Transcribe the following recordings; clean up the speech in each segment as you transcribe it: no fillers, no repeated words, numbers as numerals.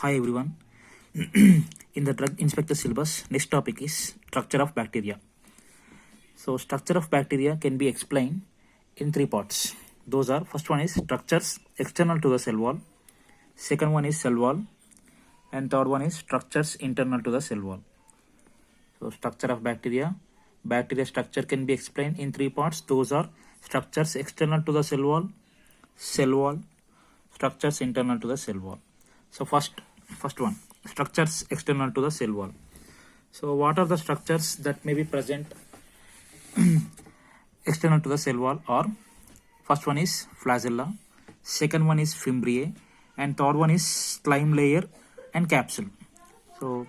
Hi everyone. In the drug inspector syllabus, next topic is structure of bacteria. So structure of bacteria can be explained in three parts. Those are, first one is structures external to the cell wall, second one is cell wall, and third one is structures internal to the cell wall. So structure of bacteria structure can be explained in three parts. Those are structures external to the cell wall, structures internal to the cell wall. So first one, structures external to the cell wall. So what are the structures that may be present external to the cell wall? Or first one is flagella, second one is fimbriae, and third one is slime layer and capsule. So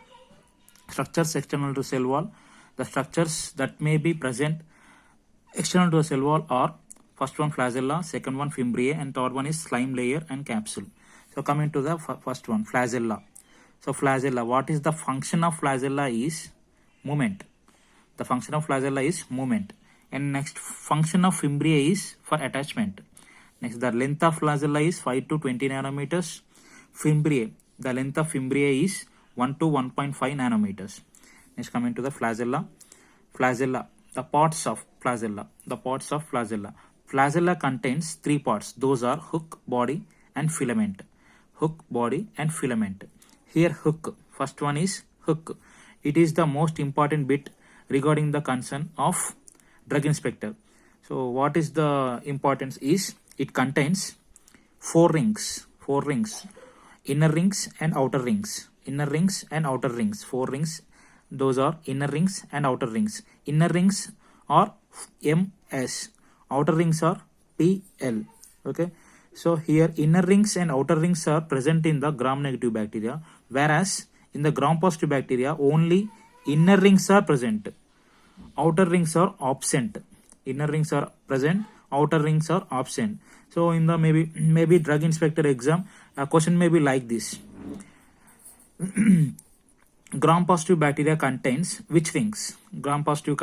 structures external to cell wall, the structures that may be present external to the cell wall are first one flagella, second one fimbriae, and third one is slime layer and capsule. So coming to the first one, flagella. So flagella, what is the function of flagella is movement. The function of flagella is movement. And next, function of fimbriae is for attachment. Next, the length of flagella is 5 to 20 nanometers. Fimbriae, the length of fimbriae is 1 to 1.5 nanometers. Next, coming to the flagella. Flagella, the parts of flagella. Flagella contains three parts. Those are hook, body, and filament. Here hook, first one is hook. It is the most important bit regarding the concern of drug inspector. So what is the importance is it contains four rings, inner rings and outer rings, four rings. Those are inner rings and outer rings. Inner rings are MS, outer rings are PL. Okay. So here inner rings and outer rings are present in the gram-negative bacteria, whereas in the gram-positive bacteria only inner rings are present, outer rings are absent. Inner rings are present, outer rings are absent. So in the maybe drug inspector exam, a question may be like this: gram-positive bacteria contains which rings? Gram-positive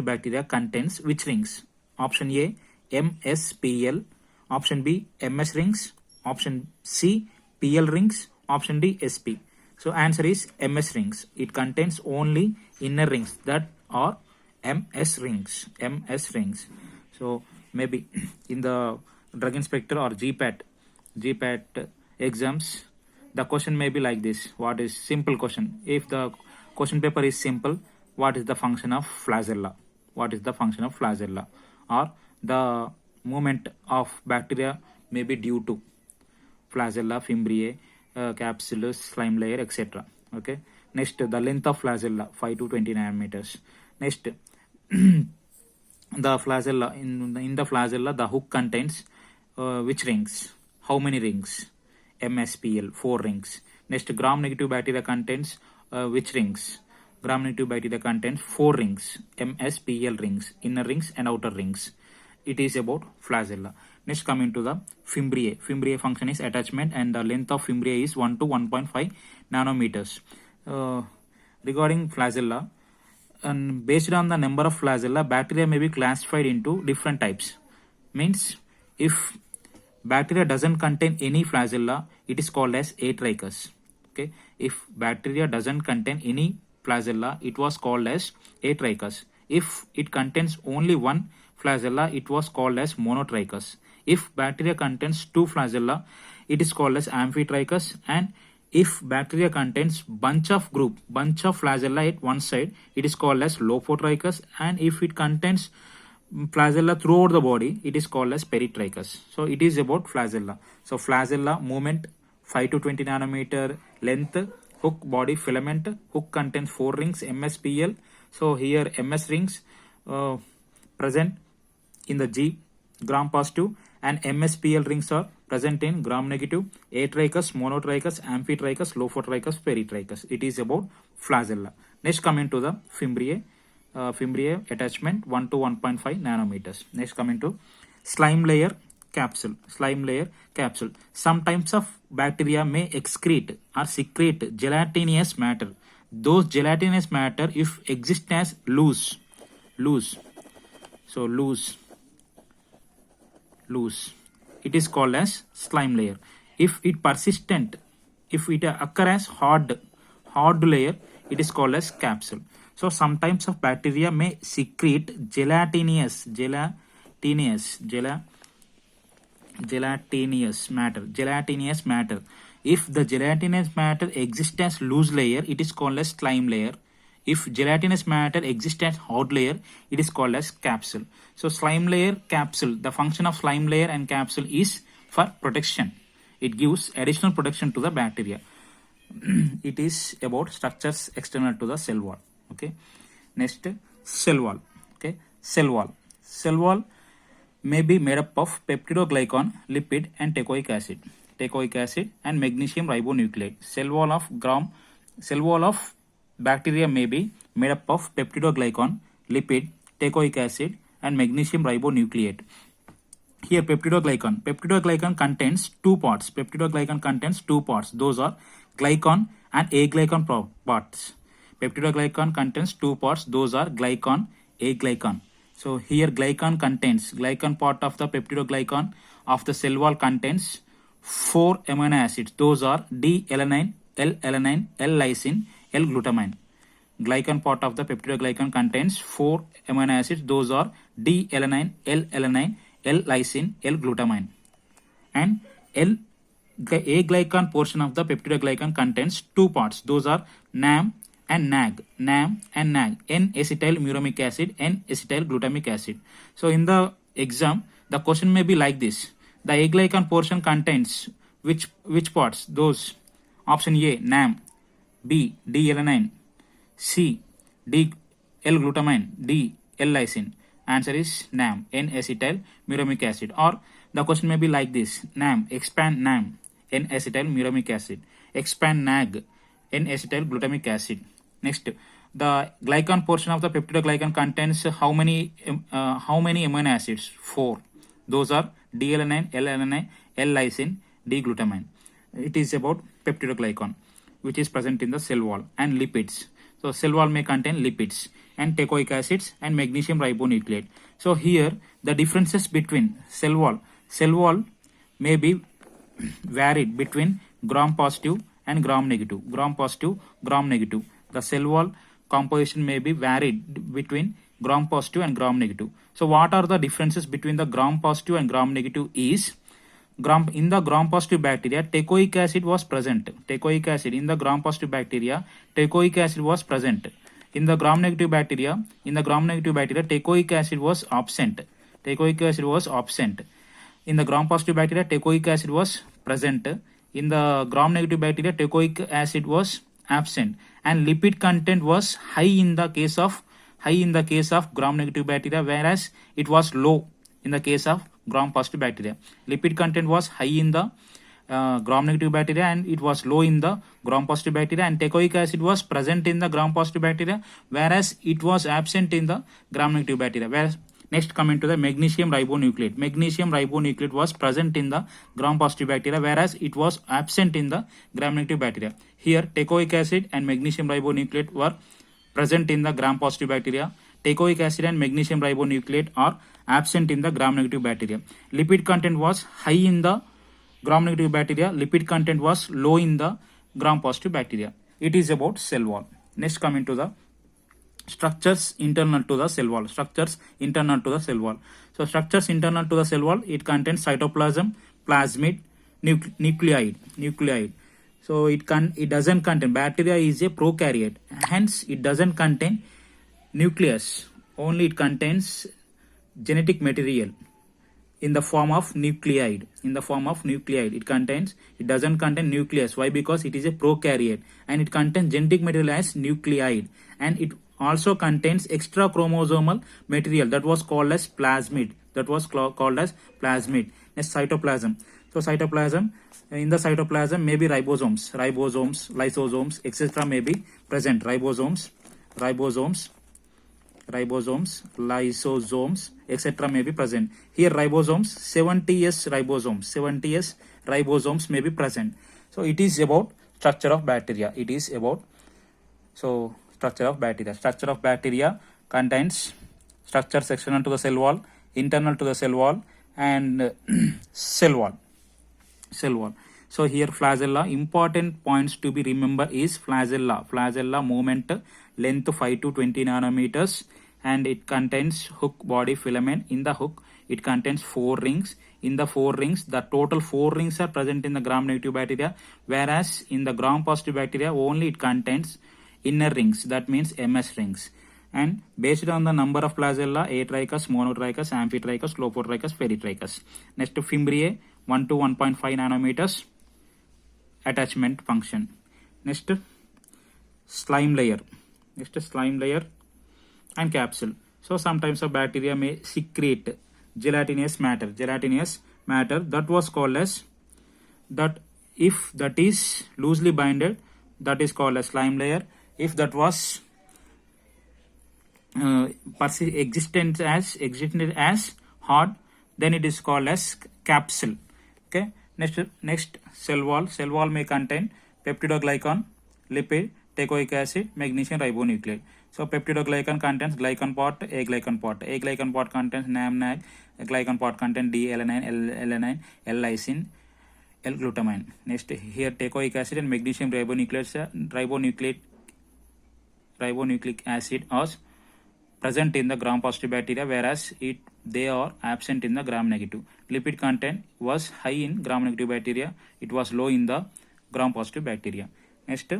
bacteria contains which rings? Option A, MSPL. Option B, MS rings. Option C, PL rings. Option D, SP. So answer is MS rings. It contains only inner rings that are MS rings. So maybe in the drug inspector or GPAT exams, the question may be like this. What is simple question? If the question paper is simple, what is the function of flagella? Or the movement of bacteria may be due to flagella, fimbriae, capsule, slime layer, etc. Okay. Next, the length of flagella 5 to 20 nanometers. Next, the flagella, in the flagella, the hook contains which rings? How many rings? MSPL, 4 rings. Next, gram-negative bacteria contains which rings? Gram-negative bacteria contains 4 rings, MSPL rings, inner rings and outer rings. It is about flagella. Next, coming to the fimbriae. Fimbriae function is attachment, and the length of fimbriae is 1 to 1.5 nanometers. Regarding flagella, and based on the number of flagella, bacteria may be classified into different types. Means, if bacteria doesn't contain any flagella, it is called as atrichous. Okay. If bacteria doesn't contain any flagella, it was called as atrichous. If it contains only one flagella, it was called as monotrichous. If bacteria contains 2 flagella, it is called as amphitrichous. And if bacteria contains bunch of flagella at one side, it is called as lophotrichous. And if it contains flagella throughout the body, it is called as peritrichous. So it is about flagella. So flagella movement 5 to 20 nanometer, length, hook, body, filament. Hook contains 4 rings, MSPL. So here MS rings present in the G, gram positive, and MSPL rings are present in gram negative, atrichous, monotrichous, amphitrichous, lophotrichous, peritrichous. It is about flagella. Next, coming to the fimbriae. Attachment 1 to 1.5 nanometers. Next, coming to slime layer, capsule. Some types of bacteria may excrete or secrete gelatinous matter. Those gelatinous matter, if exist as loose. So loose. It is called as slime layer. If it persistent if it occur as hard layer, it is called as capsule. So some types of bacteria may secrete gelatinous matter. If the gelatinous matter exists as loose layer, it is called as slime layer. If gelatinous matter exists as hard layer, it is called as capsule. So slime layer, capsule, the function of slime layer and capsule is for protection. It gives additional protection to the bacteria. It is about structures external to the cell wall. Okay. Next, cell wall. Okay. Cell wall may be made up of peptidoglycan, lipid, and teichoic acid and magnesium ribonucleate. Cell wall of bacteria may be made up of peptidoglycan, lipid, teichoic acid, and magnesium ribonucleate. Here peptidoglycan contains two parts. Those are glycan and aglycan parts. Peptidoglycan contains two parts. Those are glycan, aglycan. So here glycan part of the peptidoglycan of the cell wall contains 4 amino acids. Those are D-alanine, L-alanine, L-lysine, L-glutamine. Glycan part of the peptidoglycan contains 4 amino acids. Those are D-alanine, L-alanine, L-lysine, L-glutamine. And aglycan portion of the peptidoglycan contains two parts. Those are NAM and NAG. N-acetyl muramic acid, N-acetyl glutamic acid. So in the exam, the question may be like this. The aglycan portion contains which parts? Those. Option A, NAM. B, D-alanine. C, D-L-glutamine. D, L-lysine. Answer is NAM, N-acetyl muramic acid. Or the question may be like this. NAM, expand NAM, N-acetyl muramic acid. Expand NAG, N-acetyl glutamic acid. Next, the glycan portion of the peptidoglycan contains how many amino acids? 4. Those are D-alanine, L-alanine, L-lysine, D-glutamine. It is about peptidoglycan, which is present in the cell wall, and lipids. So cell wall may contain lipids and teichoic acids and magnesium ribonucleate. So here the differences between cell wall may be varied between gram positive and gram negative. The cell wall composition may be varied between gram positive and gram negative. So what are the differences between the gram positive and gram negative is in the gram positive bacteria teichoic acid was present. In the gram positive bacteria teichoic acid was present. In the gram negative bacteria teichoic acid was absent. In the gram positive bacteria teichoic acid was present. In the gram negative bacteria teichoic acid was absent, and lipid content was high in the case of gram negative bacteria, whereas it was low in the case of gram positive bacteria. Lipid content was high in the gram negative bacteria and it was low in the gram positive bacteria, and teichoic acid was present in the gram positive bacteria, whereas it was absent in the gram negative bacteria. Whereas next, coming to the magnesium ribonucleate. Magnesium ribonucleate was present in the gram positive bacteria, whereas it was absent in the gram negative bacteria. Here teichoic acid and magnesium ribonucleate were present in the gram positive bacteria. Teichoic acid and magnesium ribonucleate are absent in the gram negative bacteria. Lipid content was high in the gram negative bacteria. Lipid content was low in the gram positive bacteria. It is about cell wall. Next, coming to the structures internal to the cell wall. So structures internal to the cell wall, it contains cytoplasm, plasmid, nucleide. So it doesn't contain, bacteria is a prokaryote, hence it doesn't contain nucleus, only it contains genetic material in the form of nucleide. It doesn't contain nucleus. Why? Because it is a prokaryote and it contains genetic material as nucleide, and it also contains extra chromosomal material that was called as plasmid. Next, cytoplasm. So cytoplasm, in the cytoplasm may be ribosomes, lysosomes, etc. may be present. Ribosomes, lysosomes, etc. may be present. Here ribosomes, 70S ribosomes may be present. So it is about structure of bacteria. Structure of bacteria contains structures external to the cell wall, internal to the cell wall, and cell wall. So here flagella, important points to be remember is flagella movement length 5 to 20 nanometers, and it contains hook body filament. In the hook it contains 4 rings. In the 4 rings, the total 4 rings are present in the gram negative bacteria, whereas in the gram positive bacteria only it contains inner rings, that means MS rings. And based on the number of flagella, atrichus, monotrichus, amphitrichus, clopotrichus, peritrichus. Next, fimbriae 1 to 1.5 nanometers attachment function. Next, slime layer. Slime layer and capsule. So sometimes a bacteria may secrete gelatinous matter that was called as, that if that is loosely binded, that is called as slime layer. If that was existent as hard, then it is called as capsule. Okay. Next, cell wall may contain peptidoglycan, lipid, teichoic acid, magnesium ribonucleate. So peptidoglycan contains glycan part, A glycan part. A glycan part contains NAMNAG, glycan part contains D-alanine, L-alanine, L-lysine, L-glutamine. Next, here teichoic acid and magnesium ribonucleic acid are present in the gram positive bacteria, whereas they are absent in the gram negative. Lipid content was high in gram negative bacteria, it was low in the gram positive bacteria. Next,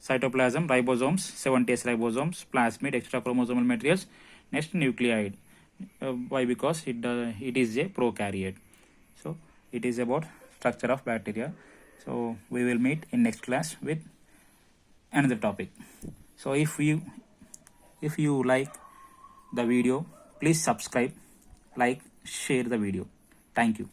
cytoplasm, ribosomes, 70S ribosomes, plasmid, extra chromosomal materials. Next, nucleoid. Why? Because it is a prokaryote. So it is about structure of bacteria. So we will meet in next class with another topic. So if you like the video, please subscribe, like, share the video. Thank you.